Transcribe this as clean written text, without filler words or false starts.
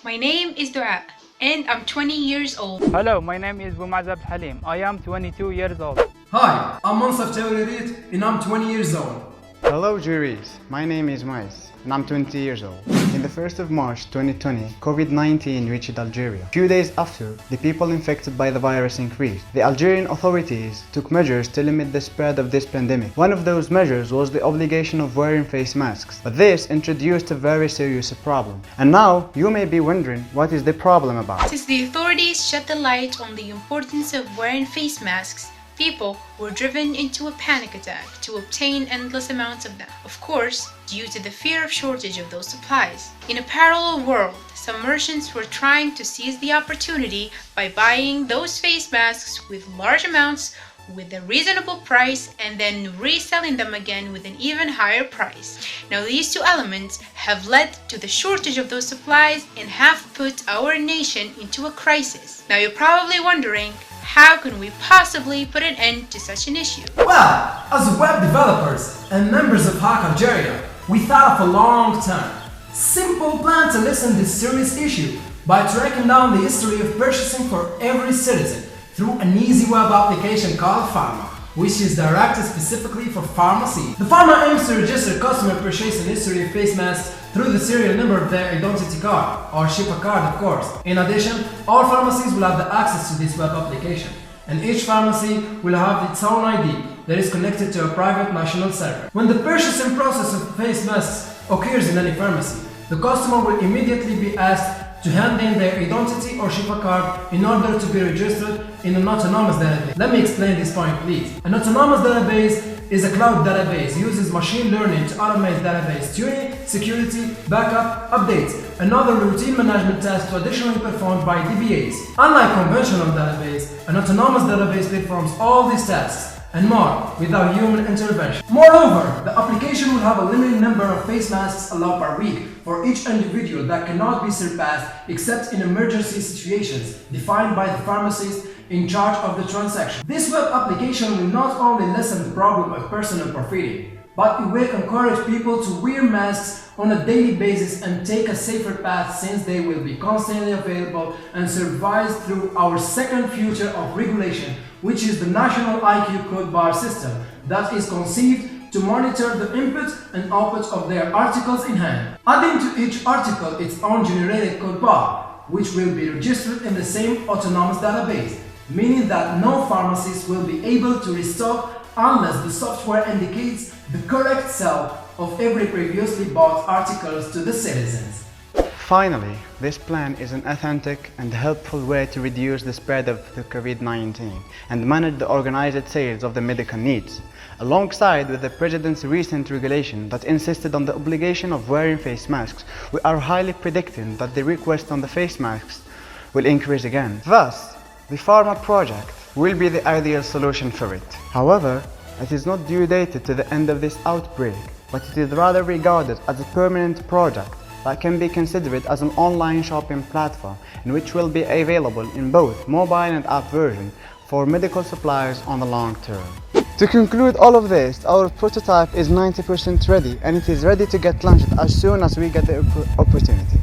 My name is Dua and I'm 20 years old. Hello, my name is Bumazab Halim. I am 22 years old. Hi, I'm Mansaf Tawririt and I'm 20 years old. Hello juries, my name is Mais and I'm 20 years old. In the 1st of March 2020, COVID-19 reached Algeria. A few days after, the people infected by the virus increased. The Algerian authorities took measures to limit the spread of this pandemic. One of those measures was the obligation of wearing face masks. But this introduced a very serious problem. And now, you may be wondering, what is the problem about? Since the authorities shed the light on the importance of wearing face masks, people were driven into a panic attack to obtain endless amounts of them. Of course, due to the fear of shortage of those supplies. In a parallel world, some merchants were trying to seize the opportunity by buying those face masks with large amounts with a reasonable price and then reselling them again with an even higher price. Now these two elements have led to the shortage of those supplies and have put our nation into a crisis. Now you're probably wondering, how can we possibly put an end to such an issue? Well, as web developers and members of Hack Algeria, we thought of a long-term, simple plan to lessen this serious issue by tracking down the history of purchasing for every citizen through an easy web application called Pharma, which is directed specifically for pharmacy. The Pharma aims to register customer purchasing history of face masks through the serial number of their identity card, or SHIPA card of course. In addition, all pharmacies will have the access to this web application, and each pharmacy will have its own ID that is connected to a private national server. When the purchasing process of face masks occurs in any pharmacy, the customer will immediately be asked to hand in their identity or SHIPA card in order to be registered in an autonomous database. Let me explain this point please. An autonomous database is a cloud database, uses machine learning to automate database tuning, security, backup, updates, and other routine management tasks traditionally performed by DBAs. Unlike conventional database, an autonomous database performs all these tasks and more without human intervention. Moreover, the application will have a limited number of face masks allowed per week for each individual that cannot be surpassed except in emergency situations defined by the pharmacist in charge of the transaction. This web application will not only lessen the problem of personal profiting, but it will encourage people to wear masks on a daily basis and take a safer path since they will be constantly available and supervised through our second future of regulation, which is the National IQ Code Bar system that is conceived to monitor the input and output of their articles in hand, adding to each article its own generated code bar, which will be registered in the same autonomous database, meaning that no pharmacist will be able to restock unless the software indicates the correct sell of every previously bought articles to the citizens. Finally, this plan is an authentic and helpful way to reduce the spread of the COVID-19 and manage the organized sales of the medical needs, alongside with the President's recent regulation that insisted on the obligation of wearing face masks. We are highly predicting that the request on the face masks will increase again. Thus, the Pharma project will be the ideal solution for it. However, it is not due dated to the end of this outbreak, but it is rather regarded as a permanent project that can be considered as an online shopping platform in which will be available in both mobile and app version for medical supplies on the long term. To conclude all of this, our prototype is 90% ready and it is ready to get launched as soon as we get the opportunity.